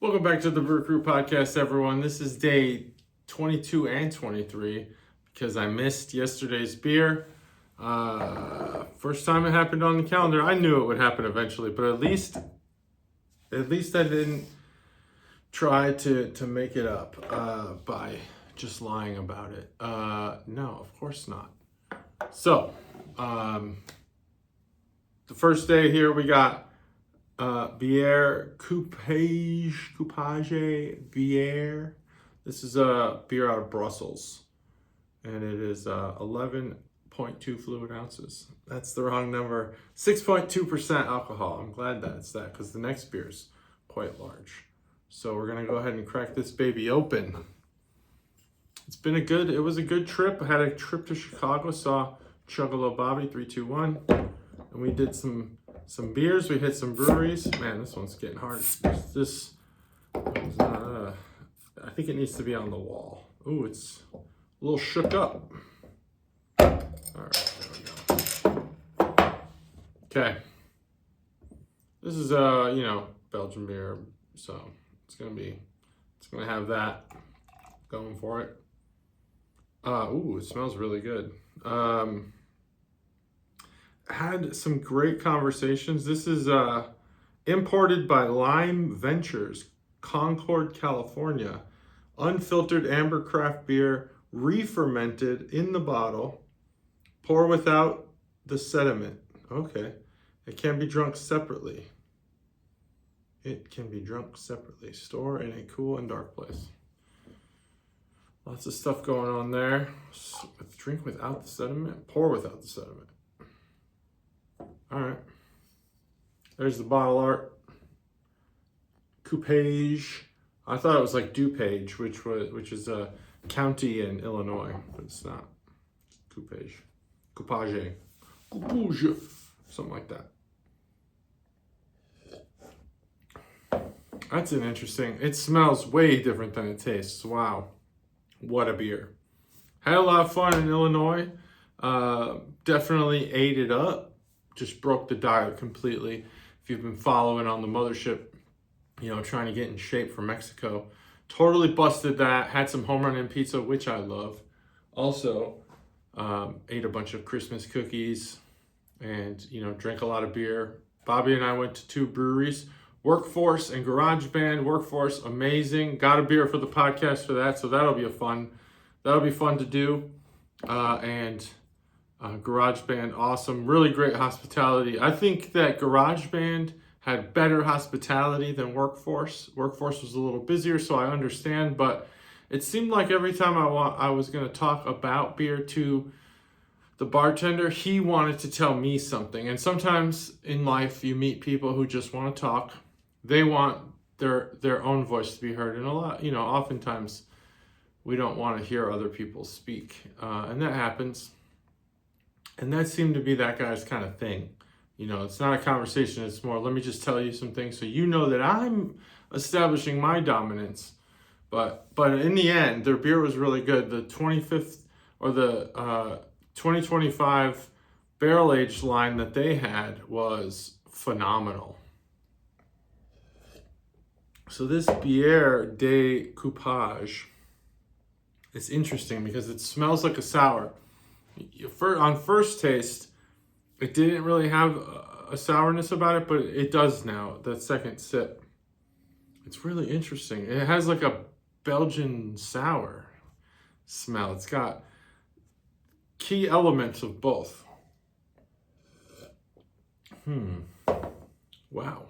Welcome back to the Brew Crew Podcast, everyone. This is day 22 and 23 because I missed yesterday's beer. First time it happened on the calendar. I knew it would happen eventually, but at least I didn't try to make it up by just lying about it. No, of course not. So, the first day here we got Bière Coupage Bière. This is a beer out of Brussels, and it is 11.2 fluid ounces. That's the wrong number. 6.2% alcohol. I'm glad that it's that because the next beer is quite large. So we're gonna go ahead and crack this baby open. It was a good trip. I had a trip to Chicago, saw Chuggalo Bobby 321, and we did some beers. We hit some breweries. Man, this one's getting hard. This one's not, I think it needs to be on the wall. Ooh, it's a little shook up. All right, there we go. Okay. This is Belgian beer, so it's gonna have that going for it. Ooh, it smells really good. Had some great conversations. This is imported by Lime Ventures, Concord, California. Unfiltered amber craft beer, re-fermented in the bottle. Pour without the sediment. Okay. It can be drunk separately. Store in a cool and dark place. Lots of stuff going on there. Drink without the sediment. Pour without the sediment. All right, there's the bottle art. Coupage. I thought it was like DuPage, which is a county in Illinois, but it's not. Coupage, something like that. That's an interesting. It smells way different than it tastes. Wow, what a beer! Had a lot of fun in Illinois. Definitely ate it up. Just broke the diet completely. If you've been following on the mothership, trying to get in shape for Mexico, totally busted that. Had some home run and pizza, which I love. Also, ate a bunch of Christmas cookies and, drank a lot of beer. Bobby and I went to 2 breweries, Workforce and Garage Band. Workforce, amazing. Got a beer for the podcast for that, so that'll be fun to do. Garage Band, awesome. Really great hospitality. I think that Garage Band had better hospitality than Workforce. Workforce was a little busier, so I understand, but it seemed like every time I was going to talk about beer to the bartender, he wanted to tell me something. And sometimes in life, you meet people who just want to talk. They want their own voice to be heard. And a lot, oftentimes we don't want to hear other people speak. And that happens. And that seemed to be that guy's kind of thing. It's not a conversation. It's more, let me just tell you some things so you know that I'm establishing my dominance. But in the end, their beer was really good. The 25th or the 2025 barrel-aged line that they had was phenomenal. So this Bière de Coupage, it's interesting because it smells like a sour. On first taste, it didn't really have a sourness about it, but it does now, that second sip. It's really interesting. It has like a Belgian sour smell. It's got key elements of both. Wow.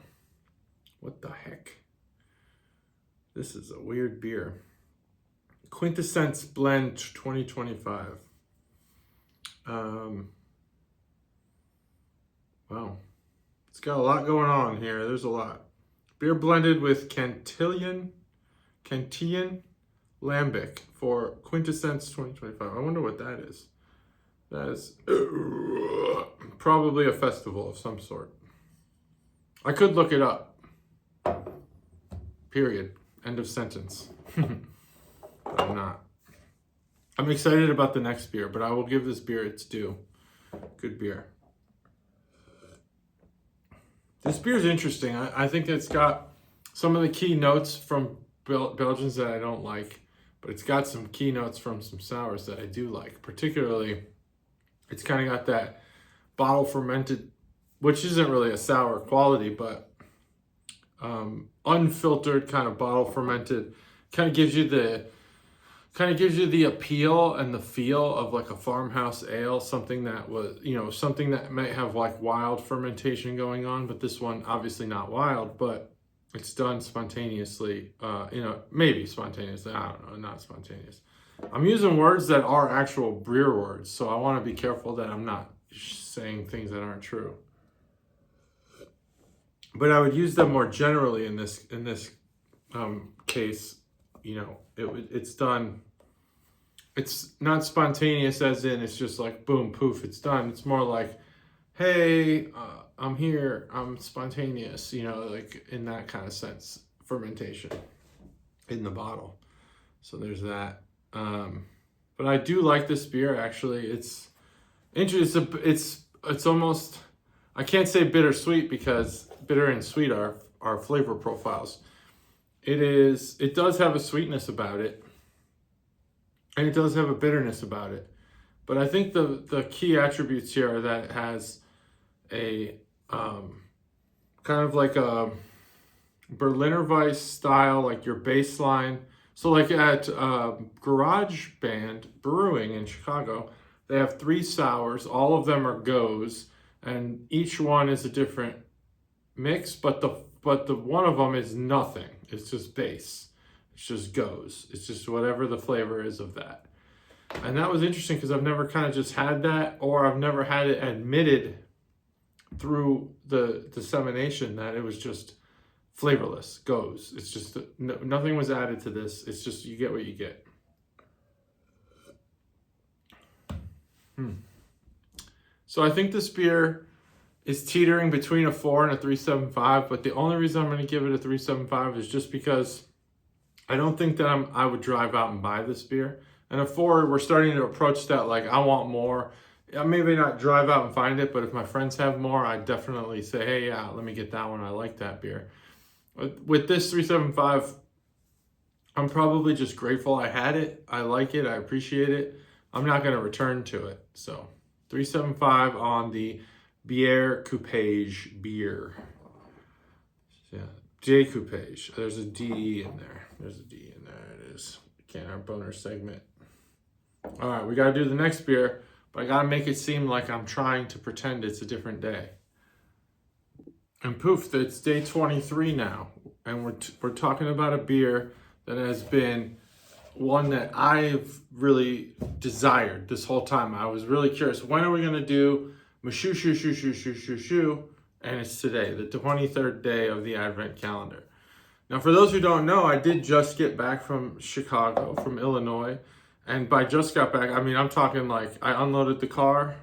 What the heck? This is a weird beer. Quintessence Blend 2025. Wow. It's got a lot going on here. There's a lot. Beer blended with Cantillon Lambic for Quintessence 2025. I wonder what that is. That is probably a festival of some sort. I could look it up. Period. End of sentence. But I'm not. I'm excited about the next beer, but I will give this beer its due. Good beer. This beer is interesting. I think it's got some of the key notes from Belgians that I don't like, but it's got some key notes from some sours that I do like. Particularly, it's kind of got that bottle fermented, which isn't really a sour quality, but unfiltered kind of bottle fermented kind of gives you the appeal and the feel of like a farmhouse ale, something that was, something that might have like wild fermentation going on, but this one obviously not wild, but it's done spontaneously, maybe spontaneously, I don't know, not spontaneous. I'm using words that are actual brewer words, so I want to be careful that I'm not saying things that aren't true. But I would use them more generally in this case. It's done. It's not spontaneous as in it's just like boom, poof, it's done. It's more like, hey, I'm here, I'm spontaneous, like in that kind of sense, fermentation in the bottle. So there's that. But I do like this beer, actually. It's interesting. It's almost, I can't say bittersweet because bitter and sweet are flavor profiles. It does have a sweetness about it, and it does have a bitterness about it. But I think the key attributes here are that it has a kind of like a Berliner Weiss style, like your baseline. So like at Garage Band Brewing in Chicago, they have 3 sours. All of them are goes, and each one is a different mix, but the one of them is nothing. It's just base. It's just goes. It's just whatever the flavor is of that. And that was interesting because I've never kind of just had that, or I've never had it admitted through the dissemination that it was just flavorless, goes. It's just, nothing was added to this. It's just, you get what you get. So I think this beer is teetering between a 4 and a 3.75, but the only reason I'm going to give it a 3.75 is just because I don't think that I would drive out and buy this beer. And a 4, we're starting to approach that, like, I want more. I maybe not drive out and find it, but if my friends have more, I definitely say, hey, yeah, let me get that one. I like that beer. With this 3.75, I'm probably just grateful I had it. I like it. I appreciate it. I'm not going to return to it. So 3.75 on the Bière Coupage beer. Yeah, J Coupage. There's a D in there. There's a D in there. It is. Again, our boner segment. All right, we got to do the next beer, but I got to make it seem like I'm trying to pretend it's a different day. And poof, it's day 23 now, and we're talking about a beer that has been one that I've really desired this whole time. I was really curious, when are we going to do Mushhushushu? And it's today, the 23rd day of the Advent calendar. Now, for those who don't know, I did just get back from Chicago, from Illinois. And by just got back, I mean, I'm talking like I unloaded the car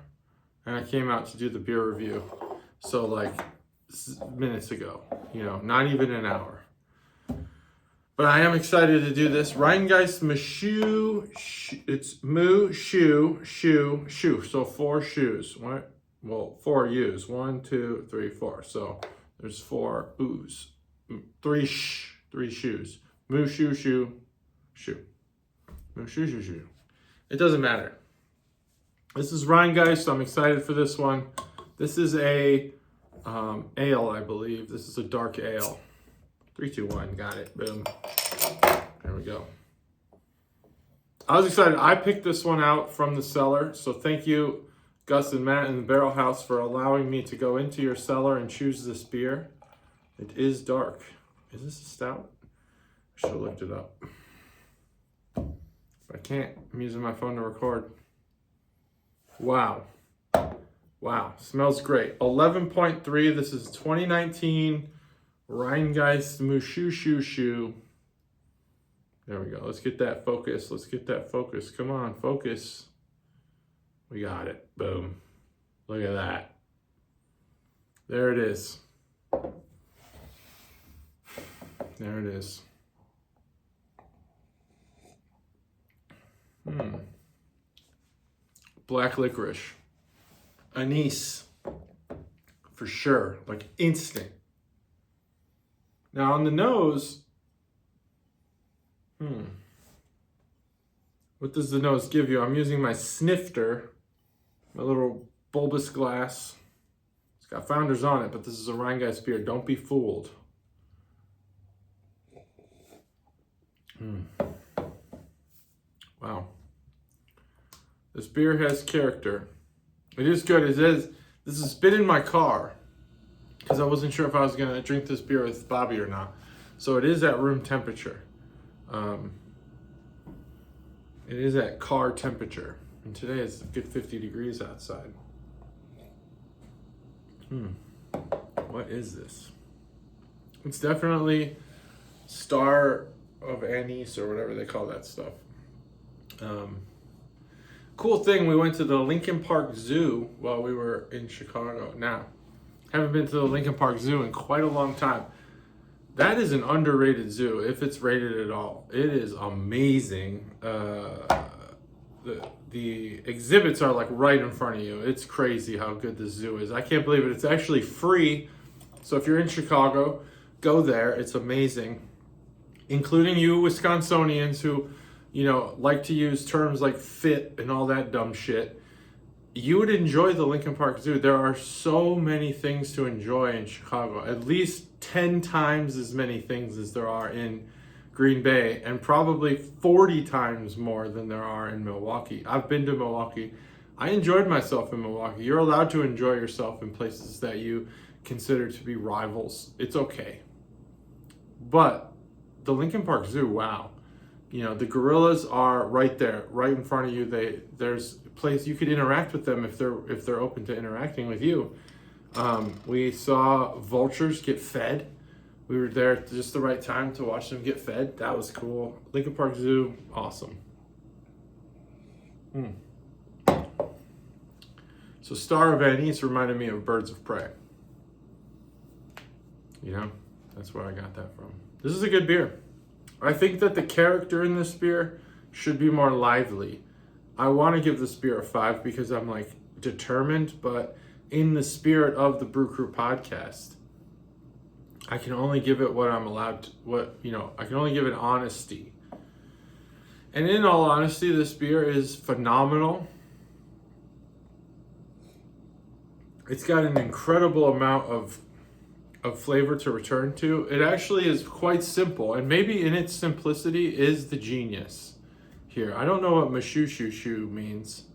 and I came out to do the beer review. So like minutes ago, not even an hour. But I am excited to do this. Rhinegeist it's Mushhushushu. So 4 shoes. What? Well, 4 U's. 1, 2, 3, 4. So there's 4 U's. 3 shoes. Mushhushushu. Mushhushushu. It doesn't matter. This is Rhinegeist. I'm excited for this one. This is a ale, I believe. This is a dark ale. 3, 2, 1. Got it. Boom. There we go. I was excited. I picked this one out from the cellar. So thank you, Gus and Matt in the Barrel House, for allowing me to go into your cellar and choose this beer. It is dark. Is this a stout? I should have looked it up. I can't. I'm using my phone to record. Wow. Wow. Smells great. 11.3. This is 2019 Rhinegeist Mushhushushu. There we go. Let's get that focus. Let's get that focus. Come on, focus. We got it. Boom. Look at that. There it is. There it is. Black licorice. Anise. For sure. Like instant. Now on the nose, what does the nose give you? I'm using my snifter, my little bulbous glass. It's got Founders on it, but this is a Rhinegeist beer. Don't be fooled. Wow. This beer has character. It is good. It is. This has been in my car because I wasn't sure if I was going to drink this beer with Bobby or not. So it is at room temperature. It is at car temperature. And today it's a good 50 degrees outside. What is this? It's definitely Star of Anise or whatever they call that stuff. Cool thing, we went to the Lincoln Park Zoo while we were in Chicago. Now, haven't been to the Lincoln Park Zoo in quite a long time. That is an underrated zoo, if it's rated at all. It is amazing. The exhibits are like right in front of you. It's crazy how good this zoo is. I can't believe it. It's actually free. So if you're in Chicago, go there. It's amazing. Including you Wisconsinians who, like to use terms like fit and all that dumb shit. You would enjoy the Lincoln Park Zoo. There are so many things to enjoy in Chicago. At least 10 times as many things as there are in Green Bay, and probably 40 times more than there are in Milwaukee. I've been to Milwaukee. I enjoyed myself in Milwaukee. You're allowed to enjoy yourself in places that you consider to be rivals. It's okay. But the Lincoln Park Zoo, wow. The gorillas are right there, right in front of you. There's a place you could interact with them if they're open to interacting with you. We saw vultures get fed. We were there at just the right time to watch them get fed. That was cool. Lincoln Park Zoo, awesome. So Star of Anise reminded me of Birds of Prey. That's where I got that from. This is a good beer. I think that the character in this beer should be more lively. I want to give this beer a 5 because I'm determined, but in the spirit of the Brew Crew podcast, I can only give it what I'm allowed to, I can only give it honesty. And in all honesty, this beer is phenomenal. It's got an incredible amount of flavor to return to. It actually is quite simple, and maybe in its simplicity is the genius here. I don't know what Mushhushushu means,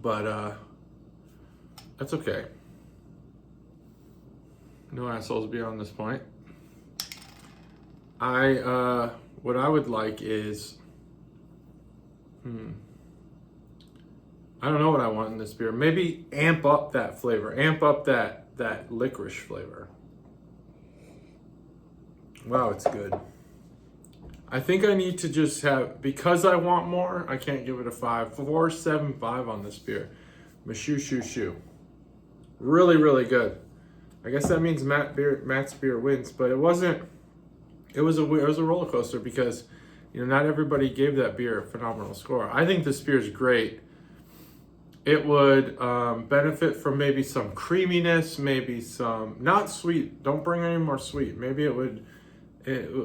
but that's okay. No assholes beyond this point. What I would like is, I don't know what I want in this beer. Maybe amp up that flavor, amp up that licorice flavor. Wow, it's good. I think I need to just have, because I want more, I can't give it a 5. 4.75 on this beer. Mushhushushu. Really, really good. I guess that means Matt's beer wins, but it wasn't. It was a roller coaster because, not everybody gave that beer a phenomenal score. I think this beer is great. It would benefit from maybe some creaminess, maybe some, not sweet. Don't bring any more sweet. Maybe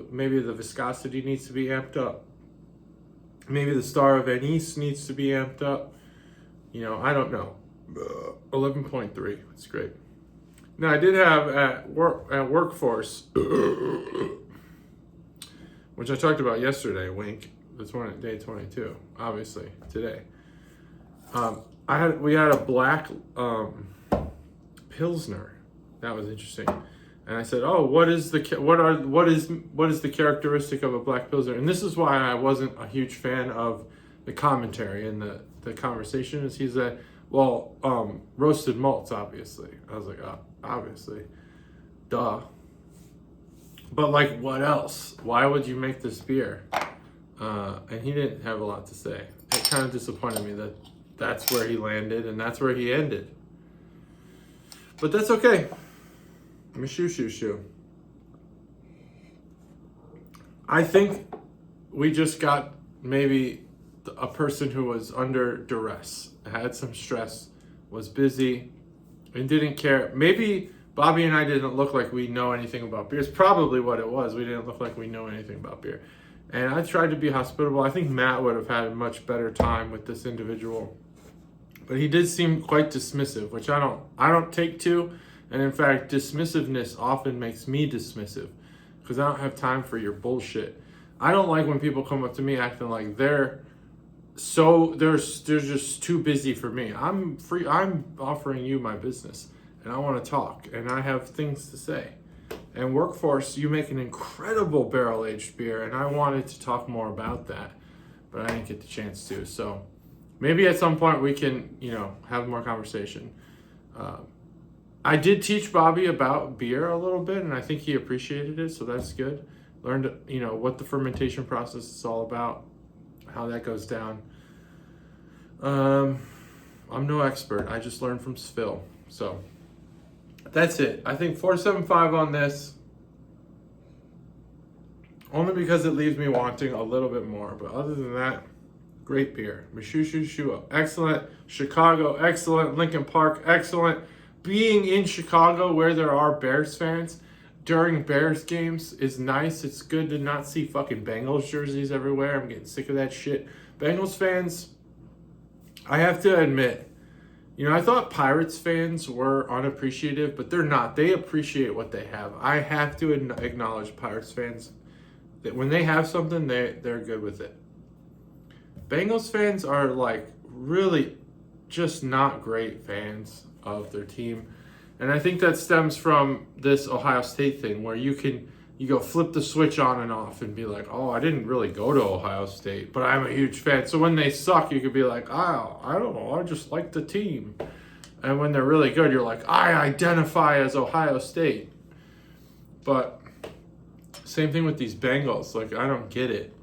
maybe the viscosity needs to be amped up. Maybe the Star of Anise needs to be amped up. I don't know. 11.3. It's great. Now I did have at Workforce, which I talked about yesterday. Wink. It's day 22. Obviously today. We had a black Pilsner. That was interesting. And I said, "Oh, what is the characteristic of a black Pilsner?" And this is why I wasn't a huge fan of the commentary and the conversation. Is he said, "Well, roasted malts, obviously." I was like, "Oh, obviously, duh." But what else? Why would you make this beer? And he didn't have a lot to say. It kind of disappointed me that that's where he landed and that's where he ended. But that's okay. Mushhushushu. I think we just got maybe a person who was under duress, had some stress, was busy, and didn't care. Maybe Bobby and I didn't look like we know anything about beer. It's probably what it was. We didn't look like we know anything about beer. And I tried to be hospitable. I think Matt would have had a much better time with this individual. But he did seem quite dismissive, which I don't take to. And in fact, dismissiveness often makes me dismissive because I don't have time for your bullshit. I don't like when people come up to me acting like they're just too busy for me. I'm free. I'm offering you my business and I want to talk and I have things to say. And Workforce, you make an incredible barrel-aged beer, and I wanted to talk more about that, but I didn't get the chance to. So maybe at some point we can, have more conversation. I did teach Bobby about beer a little bit, and I think he appreciated it, so that's good. Learned, what the fermentation process is all about, how that goes down. I'm no expert. I just learned from Phil, so that's it. I think 4.75 on this. Only because it leaves me wanting a little bit more. But other than that, great beer. Mushhushushu, excellent. Chicago, excellent. Lincoln Park, excellent. Being in Chicago where there are Bears fans during Bears games is nice. It's good to not see fucking Bengals jerseys everywhere. I'm getting sick of that shit. Bengals fans, I have to admit, I thought Pirates fans were unappreciative, but they're not. They appreciate what they have. I have to acknowledge Pirates fans that when they have something, they're good with it. Bengals fans are really just not great fans of their team. And I think that stems from this Ohio State thing where you go flip the switch on and off and be like, oh, I didn't really go to Ohio State, but I'm a huge fan. So when they suck, you could be like, oh, I don't know, I just like the team. And when they're really good, you're like, I identify as Ohio State. But same thing with these Bengals. I don't get it.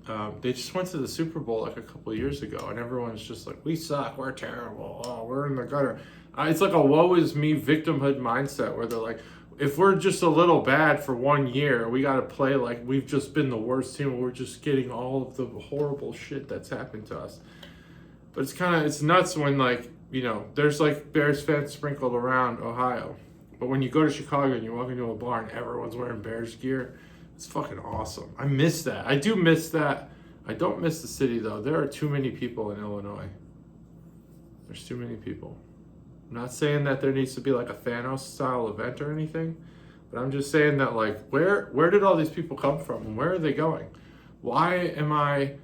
They just went to the Super Bowl a couple of years ago, and everyone's just like, we suck, we're terrible, oh, we're in the gutter. It's like a woe is me victimhood mindset where they're like, if we're just a little bad for 1 year, we got to play like we've just been the worst team. We're just getting all of the horrible shit that's happened to us. But it's nuts when there's Bears fans sprinkled around Ohio. But when you go to Chicago and you walk into a bar and everyone's wearing Bears gear, it's fucking awesome. I miss that. I do miss that. I don't miss the city though. There are too many people in Illinois. There's too many people. I'm not saying that there needs to be a Thanos style event or anything, but I'm just saying that where did all these people come from and where are they going? Why am I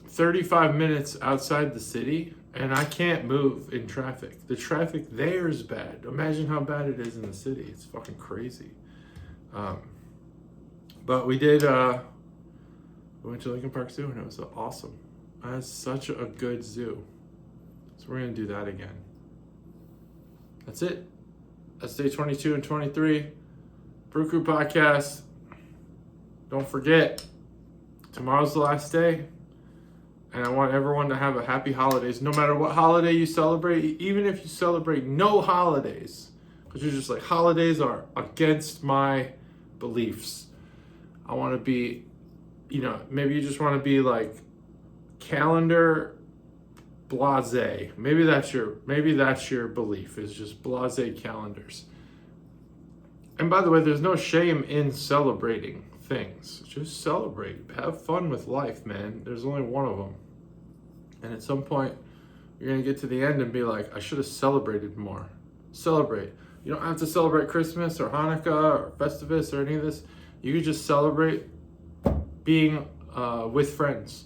35 minutes outside the city and I can't move in traffic? The traffic there is bad. Imagine how bad it is in the city. It's fucking crazy. But we did, we went to Lincoln Park Zoo and it was awesome. That's such a good zoo. So we're going to do that again. That's it. That's day 22 and 23. Brew Crew Podcast. Don't forget, tomorrow's the last day. And I want everyone to have a happy holidays. No matter what holiday you celebrate, even if you celebrate no holidays. Because you're just holidays are against my beliefs. I want to be, maybe you just want to be calendar blase. Maybe that's your belief, is just blase calendars. And by the way, there's no shame in celebrating things. Just celebrate. Have fun with life, man. There's only one of them. And at some point, you're going to get to the end and be like, I should have celebrated more. Celebrate. You don't have to celebrate Christmas or Hanukkah or Festivus or any of this. You could just celebrate being with friends.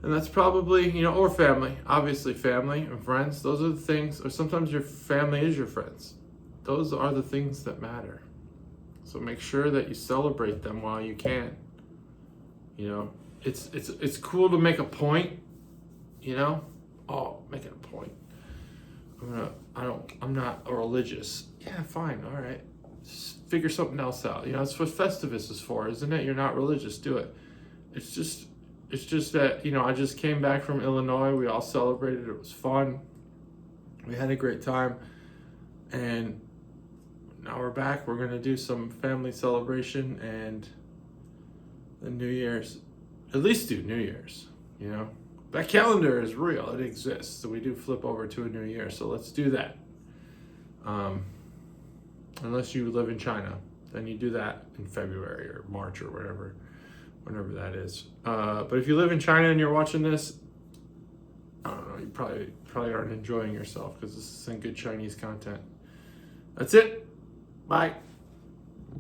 And that's probably, or family. Obviously, family and friends. Those are the things, or sometimes your family is your friends. Those are the things that matter. So make sure that you celebrate them while you can. It's cool to make a point, Oh, making a point. I'm not religious. Yeah, fine, all right. Just figure something else out. That's what Festivus is for, isn't it? You're not religious, do it. It's just that, I just came back from Illinois. We all celebrated. It was fun. We had a great time. And now we're back. We're going to do some family celebration and the New Year's. At least do New Year's, That calendar is real. It exists. So we do flip over to a new year. So let's do that. unless you live in China. Then you do that in February or March or whenever that is. But if you live in China and you're watching this, I don't know, you probably aren't enjoying yourself because this isn't good Chinese content. That's it. Bye.